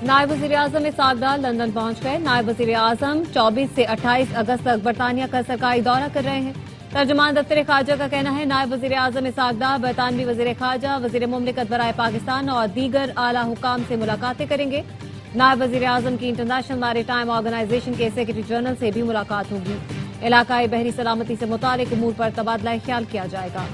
नायब वज़ीर-ए-आज़म इसाक़दार लंदन पहुंच गए। नायब वज़ीर-ए-आज़म 24 से 28 अगस्त तक बरतानिया का सरकारी दौरा कर रहे हैं। तर्जुमान दफ्तर खारजा का कहना है नायब वज़ीर-ए-आज़म इसाक़दार बरतानवी वज़ीर खारजा, वज़ीर मुमलिकत बराए पाकिस्तान और दीगर आला हुकाम से मुलाकातें करेंगे। नायब वज़ीर-ए-आज़म की इंटरनेशनल मैरीटाइम ऑर्गेनाइजेशन के सेक्रेटरी जनरल से भी मुलाकात होगी। इलाकाई बहरी सलामती से मुतालिक उमूर पर तबादला ख्याल किया जाएगा।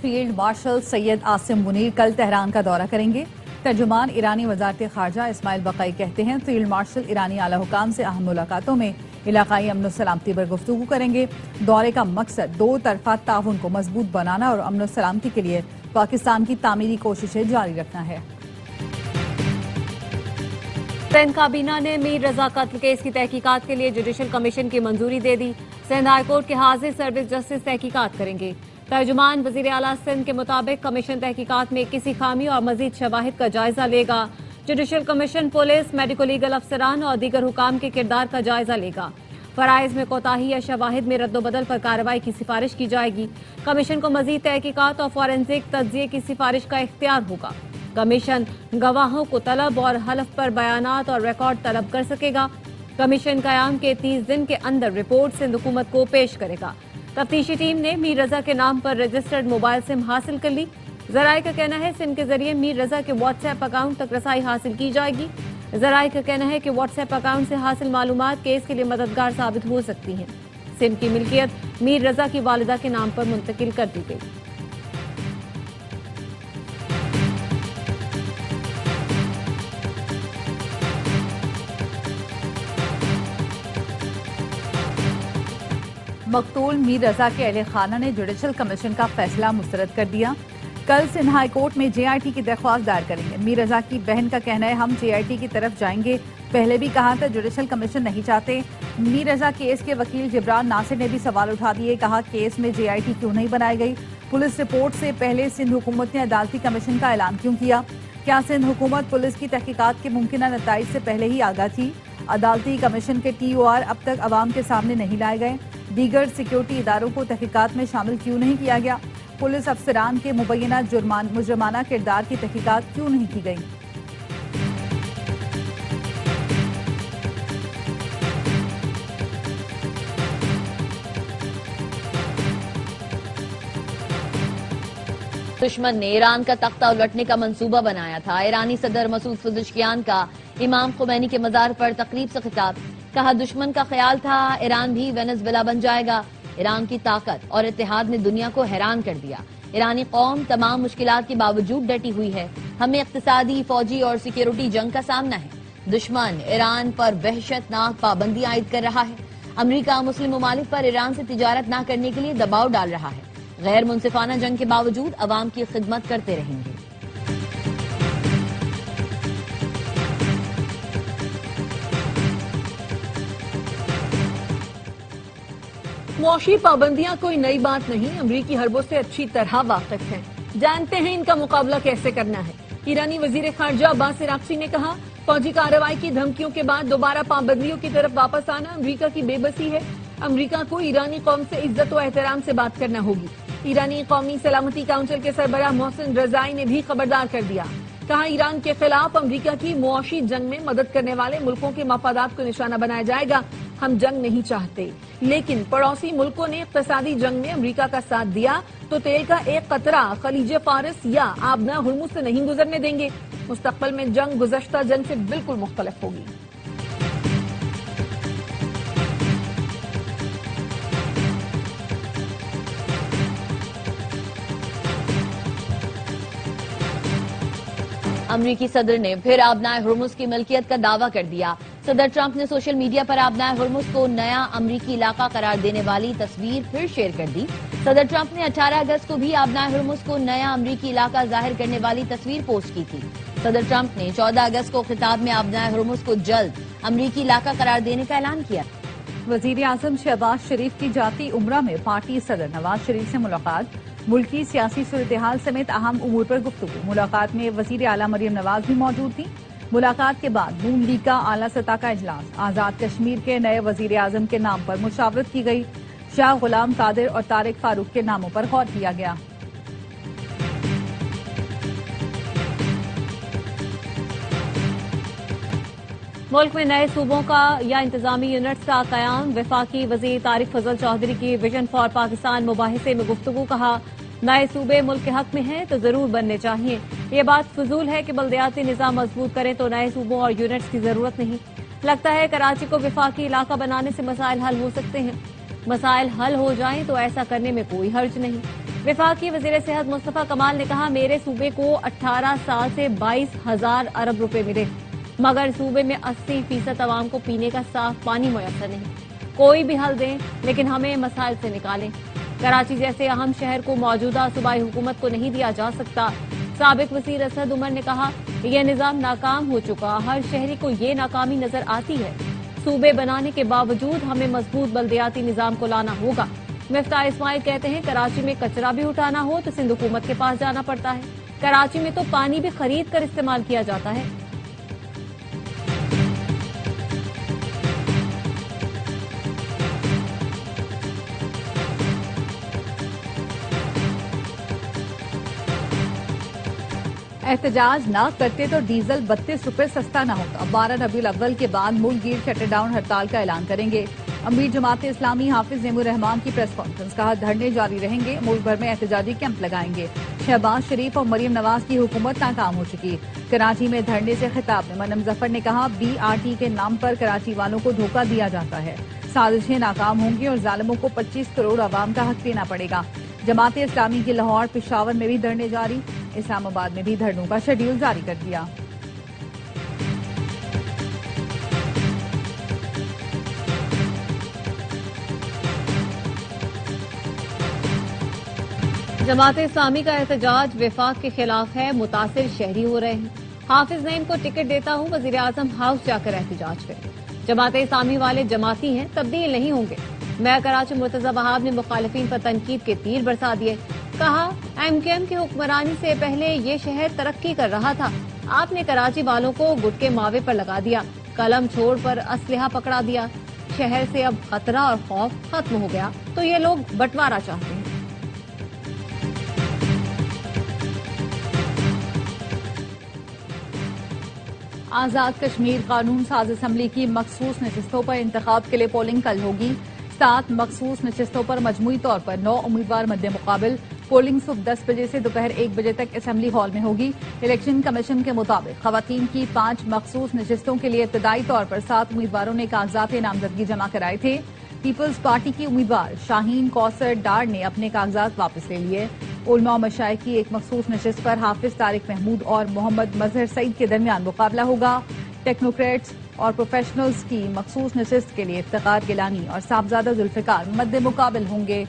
फील्ड मार्शल सैयद आसिम मुनीर कल तेहरान का दौरा करेंगे। तर्जुमान ईरानी वज़ारत खारजा इस्माइल बक़ाई कहते हैं फील्ड मार्शल ईरानी आला हुकाम से अहम मुलाकातों में इलाकाई अमन सलामती पर गुफ्तगू करेंगे। दौरे का मकसद दो तरफा ताउन को मजबूत बनाना और अमन सलामती के लिए पाकिस्तान की तामीरी कोशिशें जारी रखना है। सिंध काबीना ने मीर रजा कत्ल केस की तहकीकात के लिए जुडिशल कमीशन की मंजूरी दे दी। सिंध हाईकोर्ट के हाजिर सर्विस जस्टिस तहकीकात करेंगे। तर्जुमान वज़ीर आला सिंध के मुताबिक कमीशन तहकीकात में किसी खामी और मजीद शवाहिद का जायजा लेगा। Judicial commission police, medico legal अफसरान और दीगर हुकाम के किरदार का जायजा लेगा। फराइज में कोताही या शवाहिद में रद्दोबदल पर कार्रवाई की सिफारिश की जाएगी। कमीशन को मजीद तहकीकात और फॉरेंसिक तज्जिए की सिफारिश का इख्तियार होगा। कमीशन गवाहों को तलब और हलफ पर बयानात और रिकॉर्ड तलब कर सकेगा। कमीशन कयाम के 30 दिन के अंदर रिपोर्ट सिंध हुकूमत को पेश करेगा। तफ्तीशी टीम ने मीर रजा के नाम पर रजिस्टर्ड मोबाइल सिम हासिल कर ली। जराये का कहना है सिम के जरिए मीर रजा के व्हाट्सएप अकाउंट तक रसाई हासिल की जाएगी। जराये का कहना है कि व्हाट्सएप अकाउंट से हासिल मालूमात केस के लिए मददगार साबित हो सकती हैं। सिम की मिल्कियत मीर रजा की वालिदा के नाम पर मुंतकिल कर दी गई। मकतूल मीर रजा के अहले खाना ने जुडिशल कमीशन का फैसला मुस्तरद कर दिया। कल सिंध हाई कोर्ट में JIT की दरख्वास्त दायर करेंगे। मीर रजा की बहन का कहना है हम JIT की तरफ जाएंगे। पहले भी कहा था जुडिशल कमीशन नहीं चाहते। मीर रजा केस के वकील जिब्रान नासिर ने भी सवाल उठा दिए, कहा केस में JIT क्यों नहीं बनाई गई। पुलिस रिपोर्ट से पहले सिंध हुकूमत ने अदालती कमीशन का ऐलान क्यों किया। क्या सिंध हुकूमत पुलिस की तहकीकात के मुमकिन नताइज से पहले ही आगाह थी। अदालती कमीशन के TOR अब तक अवाम के सामने नहीं लाए गए। दीगर सिक्योरिटी इदारों को तहकीकात में शामिल क्यों नहीं किया गया। पुलिस अफसरान के मुबैना मुजरमाना किरदार की तहकीकात क्यों नहीं की गई। दुश्मन ने ईरान का तख्ता उलटने का मंसूबा बनाया था। ईरानी सदर मसूद पज़ेश्कियान का इमाम खुमैनी के मज़ार पर तकरीब से खिताब, कहा दुश्मन का ख्याल था ईरान भी वेनेजुएला बन जाएगा। ईरान की ताकत और इत्तेहाद ने दुनिया को हैरान कर दिया। ईरानी कौम तमाम मुश्किलात के बावजूद डटी हुई है। हमें इक्तिसादी, फौजी और सिक्योरिटी जंग का सामना है। दुश्मन ईरान पर वहशतनाक पाबंदी आयद कर रहा है। अमरीका मुस्लिम ममालिक पर ईरान से तिजारत न करने के लिए दबाव डाल रहा है। गैर मुनसिफाना जंग के बावजूद अवाम की खिदमत करते रहेंगे। मुआशी पाबंदियां कोई नई बात नहीं, अमरीकी हरबों से अच्छी तरह वाकिफ हैं, जानते हैं इनका मुकाबला कैसे करना है। ईरानी वजीर खारजा अब्बास अराक्ची ने कहा फौजी कार्रवाई की धमकियों के बाद दोबारा पाबंदियों की तरफ वापस आना अमरीका की बेबसी है। अमरीका को ईरानी कौम से इज्जत व एहतराम से बात करना होगी। ईरानी कौमी सलामती काउंसिल के सरबराह मोहसिन रजाई ने भी खबरदार कर दिया, कहा ईरान के खिलाफ अमरीका की मुआशी जंग में मदद करने वाले मुल्कों के मफादात को निशाना बनाया जाएगा। हम जंग नहीं चाहते, लेकिन पड़ोसी मुल्कों ने इक्तिसादी जंग में अमरीका का साथ दिया तो तेल का एक कतरा खलीज फारिस या आबना हुर्मुज से नहीं गुजरने देंगे। मुस्तकबिल में जंग गुज़श्ता जंग से बिल्कुल मुख्तलिफ होगी। अमरीकी सदर ने फिर आबनाए हुर्मुज की मिल्कियत का दावा कर दिया। सदर ट्रंप ने सोशल मीडिया पर आबनाए हुर्मुज को नया अमरीकी इलाका करार देने वाली तस्वीर फिर शेयर कर दी। सदर ट्रंप ने 18 अगस्त को भी आबनाए हुर्मुज को नया अमरीकी इलाका जाहिर करने वाली तस्वीर पोस्ट की थी। सदर ट्रंप ने 14 अगस्त को खिताब में आबनाए हुर्मुज को जल्द अमरीकी इलाका करार देने का ऐलान किया। वजीर आजम शहबाज शरीफ की जाती उम्रा में पार्टी सदर नवाज शरीफ से मुलाकात, मुल्की सियासी सूरत-ए-हाल समेत अहम उमूर पर गुफ्तगू। मुलाकात में वजीर आला मरियम नवाज भी मौजूद थी। मुलाकात के बाद नून लीग का आला सतह का इजलास, आजाद कश्मीर के नए वजीर आजम के नाम पर मुशावरत की गई। शाह गुलाम कादिर और तारिक फारूक के नामों पर गौर किया गया। मुल्क में नए सूबों का या इंतजामी यूनिट्स का कयाम, वफाकी वजीर तारिक फजल चौधरी की विजन फॉर पाकिस्तान मुबाहिसे में गुफ्तगू। कहा, नए सूबे मुल्क के हक में हैं तो जरूर बनने चाहिए। ये बात फजूल है कि बल्दियाती निजाम मजबूत करें तो नए सूबों और यूनिट्स की जरूरत नहीं। लगता है कराची को वफाकी इलाका बनाने से मसाइल हल हो सकते हैं। मसाइल हल हो जाएं तो ऐसा करने में कोई हर्ज नहीं। वफाकी वजीर सेहत मुस्तफा कमाल ने कहा, मेरे सूबे को 18 साल से 22,000 अरब रुपए मिले, मगर सूबे में 80% अवाम को पीने का साफ पानी मुयस्सर नहीं। कोई भी हल दें लेकिन हमें मसाइल से निकालें। कराची जैसे अहम शहर को मौजूदा सूबाई हुकूमत को नहीं दिया जा सकता। साबिक वजीर असद उमर ने कहा, यह निजाम नाकाम हो चुका, हर शहरी को ये नाकामी नजर आती है। सूबे बनाने के बावजूद हमें मजबूत बल्दियाती निजाम को लाना होगा। मिफ्ताह इस्माइल कहते हैं, कराची में कचरा भी उठाना हो तो सिंध हुकूमत के पास जाना पड़ता है। कराची में तो पानी भी खरीद कर इस्तेमाल किया जाता है। एहतजाज न करते तो डीजल 32 रुपए सस्ता न होता। 12 रबीउल अव्वल के बाद मुल्क गिर शटर डाउन हड़ताल का ऐलान करेंगे। अमीर जमात इस्लामी हाफिज नेमुर रहमान की प्रेस कॉन्फ्रेंस। कहा, धरने जारी रहेंगे, मुल्क भर में एहतजाजी कैंप लगाएंगे। शहबाज शरीफ और मरियम नवाज की हुकूमत नाकाम हो चुकी। कराची में धरने से खिताब में मरहम जफर ने कहा, BRT के नाम पर कराची वालों को धोखा दिया जाता है। साजिशें नाकाम होंगी और जालिमों को 25 करोड़ आवाम का हक देना पड़ेगा। जमात इस्लामी की लाहौर, पेशावर में भी धरने जारी। इस्लामाबाद में भी धरनों का शेड्यूल जारी कर दिया। जमात इस्लामी का एहतजाज वफाक के खिलाफ है, मुतासिर शहरी हो रहे हैं। हाफिज नईम को टिकट देता हूं, वजीर आजम हाउस जाकर एहतजाज करें। जमात इस्लामी वाले जमाती हैं, तब्दील नहीं होंगे। मेयर कराची मुर्तजा वहाब ने मुखालिफिन पर तनकीद के तीर बरसा दिए। कहा, MKM की हुक्मरानी से पहले ये शहर तरक्की कर रहा था, आपने कराची वालों को गुटके मावे पर लगा दिया, कलम छोड़ पर असलहा पकड़ा दिया। शहर से अब खतरा और खौफ खत्म हो गया तो ये लोग बंटवारा चाहते हैं। आजाद कश्मीर कानून साज असम्बली की मखसूस नशिस्तों पर इंतखाब के लिए पोलिंग कल होगी। 7 मखसूस नशिस्तों पर मजमूई तौर पर 9 उम्मीदवार मद्दे मुकाबिल। पोलिंग सुबह 10 बजे से दोपहर 1 बजे तक असेंबली हॉल में होगी। इलेक्शन कमीशन के मुताबिक खवातीन की 5 मखसूस नशिस्तों के लिए इब्तदाई तौर पर 7 उम्मीदवारों ने कागजात नामजदगी जमा कराए थे। पीपल्स पार्टी की उम्मीदवार शाहीन कौसर डार ने अपने कागजात वापस ले लिए। उलमा और मशाइख की एक मखसूस नशिस्त पर हाफिज तारिक महमूद और मोहम्मद मजहर सईद के दरमियान मुकाबला होगा। टेक्नोक्रेट्स और प्रोफेशनल्स की मखसूस नशिस्त के लिए इफ्तिखार गिलानी और साहबजादा जुल्फिकार मद्दे मुकाबिल होंगे।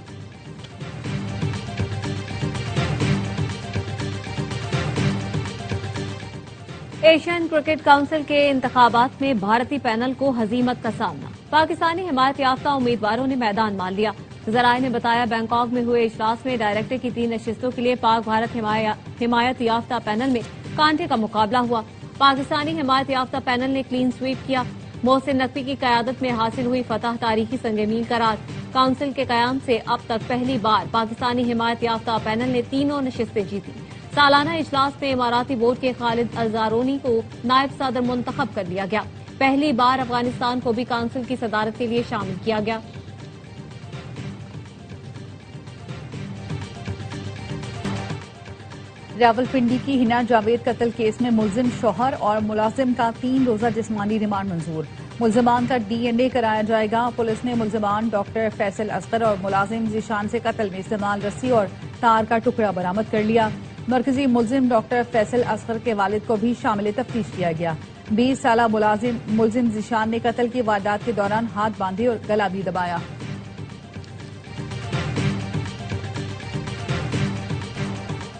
एशियन क्रिकेट काउंसिल के इंतखाबात में भारतीय पैनल को हजीमत का सामना। पाकिस्तानी हिमायत याफ्ता उम्मीदवारों ने मैदान मान लिया। जराये ने बताया, बैंकॉक में हुए इजलास में डायरेक्टर की 3 नशिस्तों के लिए पाक भारत हिमायत याफ्ता पैनल में कांटे का मुकाबला हुआ। पाकिस्तानी हिमायत याफ्ता पैनल ने क्लीन स्वीप किया। मोहसिन नकवी की क़यादत में हासिल हुई फतह तारीखी संगमील करार। काउंसिल के कयाम से अब तक पहली बार पाकिस्तानी हिमायत याफ्ता पैनल ने 3 नशिस्तें जीती। सालाना इजलास में इमाराती बोर्ड के खालिद अलजारोनी को नायब सदर मुंतखब कर लिया गया। पहली बार अफगानिस्तान को भी काउंसिल की सदारत के लिए शामिल किया गया। रावलपिंडी की हिना जावेद कत्ल केस में मुलजिम शौहर और मुलाजिम का 3 रोजा जिस्मानी रिमांड मंजूर। मुलजमान का DNA कराया जाएगा। पुलिस ने मुलजमान डॉक्टर फैसल असगर और मुलाजिम जीशान से कत्ल में इस्तेमाल रस्सी और तार का टुकड़ा बरामद कर लिया। मरकजी मुलजिम डॉक्टर फैसल असगर के वालिद को भी शामिल तफ्तीश किया गया। 20 साला मुलजिम जीशान ने कत्ल की वारदात के दौरान हाथ बांधे और गला भी दबाया।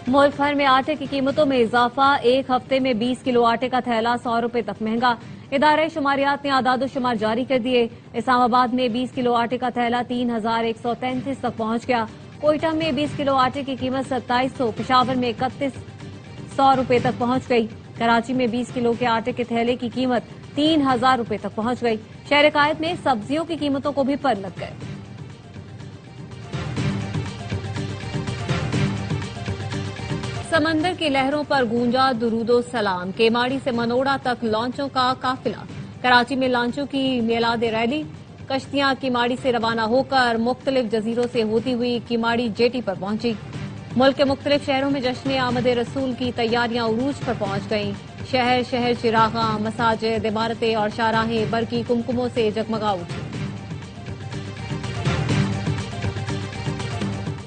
मुल्क भर में आटे की कीमतों में इजाफा। एक हफ्ते में 20 किलो आटे का थैला 100 रुपए तक महंगा। इदारे शुमारियात ने आदाद शुमार जारी कर दिए। इस्लामाबाद में 20 किलो आटे का थैला 3133 तक पहुंच गया। कोयटा में 20 किलो आटे की कीमत 2700, पेशावर में 3100 रुपए तक पहुंच गई। कराची में 20 किलो के आटे के थैले की कीमत 3000 रुपए तक पहुंच गई। शहर कायद में सब्जियों की कीमतों को भी पर लग गए। समंदर की लहरों पर गूंजा दुरूदो सलाम। केमाड़ी से मनोड़ा तक लॉन्चों का काफिला। कराची में लॉन्चों की मिलाद रैली। कश्तियां किमाड़ी से रवाना होकर मुख्तलिफ जजीरों से होती हुई किमाड़ी जेटी पर पहुंची। मुल्क के मुख्तलिफ शहरों में जश्न आमद रसूल की तैयारियां उरूज पर पहुंच गईं। शहर शहर चिरागा, मसाजिद, इमारतें और शाहराहें बरकी कुमकुमों से जगमगा उठी।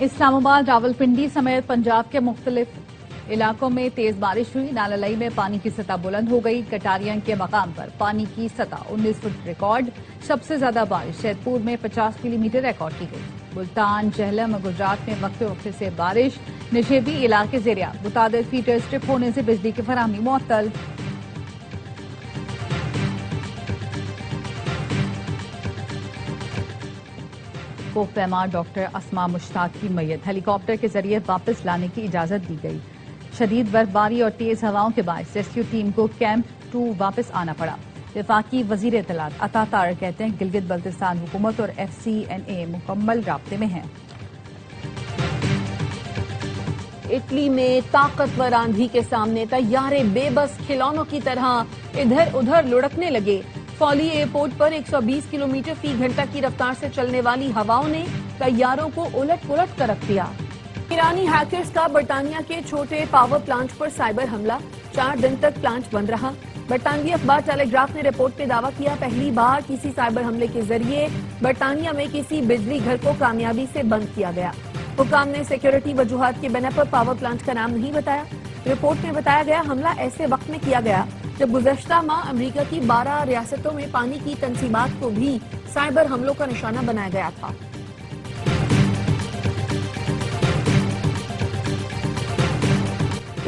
इस्लामाबाद, रावलपिंडी समेत पंजाब के मुख्तलिफ इलाकों में तेज बारिश हुई। नाललई में पानी की सतह बुलंद हो गई। कटारिया के मकाम पर पानी की सतह 19 फुट रिकॉर्ड। सबसे ज्यादा बारिश सैदपुर में 50 मिलीमीटर रिकॉर्ड की गई। मुल्तान, जहलम और गुजरात में वक्फे वक्फे से बारिश। निशेबी इलाके ज़ेरिया मुतादिद फीटर स्ट्रिप होने से बिजली की फराहमी मुअत्तल। कोफपैमा डॉक्टर अस्मा मुश्ताक की मैयत हेलीकॉप्टर के जरिए वापस लाने की इजाजत दी गई। शदीद बर्फबारी और तेज हवाओं के बायस रेस्क्यू टीम को कैंप 2 वापस आना पड़ा। वफाकी वजीर इत्तलात अता तारक कहते हैं गिलगित बल्तिस्तान हुकूमत और FCNA मुकम्मल राब्ते में हैं। इटली में ताकतवर आंधी के सामने तैयारे बेबस खिलौनों की तरह इधर उधर लुढ़कने लगे। फॉली एयरपोर्ट पर 120 किलोमीटर फी घंटा की रफ्तार से चलने वाली हवाओं ने तैयारों को उलट पुलट कर रख दिया। ईरानी हैकर्स का बरतानिया के छोटे पावर प्लांट पर साइबर हमला। 4 दिन तक प्लांट बंद रहा। बरतानवी अखबार टेलीग्राफ ने रिपोर्ट में दावा किया पहली बार किसी साइबर हमले के जरिए बरतानिया में किसी बिजली घर को कामयाबी से बंद किया गया। हुकाम ने सिक्योरिटी वजूहात के बिना पर पावर प्लांट का नाम नहीं बताया। रिपोर्ट में बताया गया हमला ऐसे वक्त में किया गया जब गुज़श्ता माह अमेरिका की 12 रियासतों में पानी की तंसीबात को भी साइबर हमलों का निशाना बनाया गया था।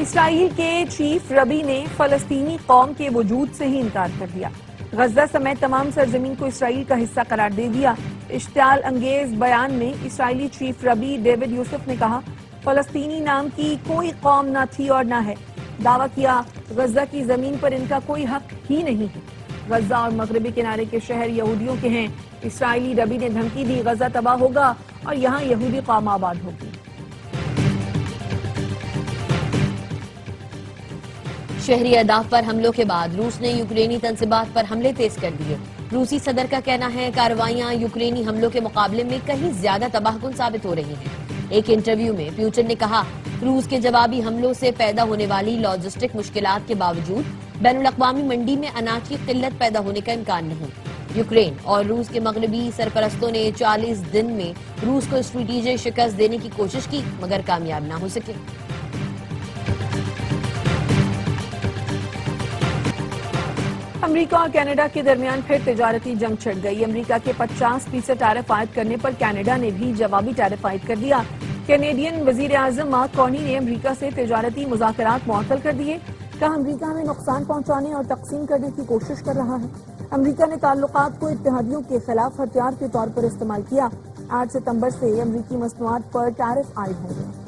इसराइल के चीफ रबी ने फलस्तीनी कौम के वजूद से ही इनकार कर दिया। गजा समेत तमाम सरजमीन को इसराइल का हिस्सा करार दे दिया। इश्तियाल अंगेज बयान में इसराइली चीफ रबी डेविड यूसुफ ने कहा फलस्तीनी नाम की कोई कौम न थी और न है। दावा किया गजा की जमीन पर इनका कोई हक ही नहीं है। गजा और मगरबी किनारे के शहर यहूदियों के हैं। इसराइली रबी ने धमकी दी गजा तबाह होगा और यहाँ यहूदी कौम आबाद होगी। शहरी अहदाफ पर हमलों के बाद रूस ने यूक्रेनी तंसीबात पर हमले तेज कर दिए। रूसी सदर का कहना है कार्रवाइयां यूक्रेनी हमलों के मुकाबले में कहीं ज्यादा तबाहकुन साबित हो रही हैं। एक इंटरव्यू में पुतिन ने कहा रूस के जवाबी हमलों से पैदा होने वाली लॉजिस्टिक मुश्किलात के बावजूद बैनुल-अक़वामी मंडी में अनाज की किल्लत पैदा होने का इम्कान नहीं। यूक्रेन और रूस के मगरबी सरपरस्तों ने 40 दिन में रूस को स्ट्रेटेजिक शिकस्त देने की कोशिश की मगर कामयाब न हो सके। अमेरिका और कनाडा के दरमियान फिर तिजारती जंग छिड़ गई। अमेरिका के 50% टैरिफ आयद करने पर कनाडा ने भी जवाबी टैरिफ आयद कर दिया। कैनेडियन वजीर आजम मार्क कार्नी ने अमेरिका से तिजारती मुज़ाकरात मुअत्तल कर दिए। कहा अमेरिका में नुकसान पहुंचाने और तकसीम करने की कोशिश कर रहा है। अमेरिका ने ताल्लुकात को इत्तेहादियों के खिलाफ हथियार के तौर पर इस्तेमाल किया। 8 सितंबर से अमेरिकी मसनूआत पर टैरिफ आयद होंगे।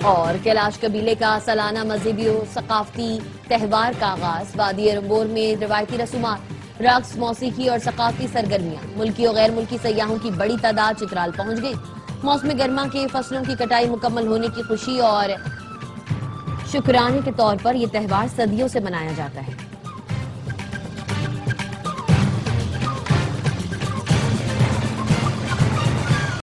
और कैलाश कबीले का सालाना मजहबी और सकाफती त्यौहार का आगाज। वादी एरंबोर में रवायती रसूमात, रक्स, मौसीकी और सकाफती सरगर्मियां। मुल्की और गैर मुल्की सयाहों की बड़ी तादाद चित्राल पहुंच गई। मौसम गर्मा के फसलों की कटाई मुकम्मल होने की खुशी और शुक्राने के तौर पर यह त्यौहार सदियों से मनाया जाता है।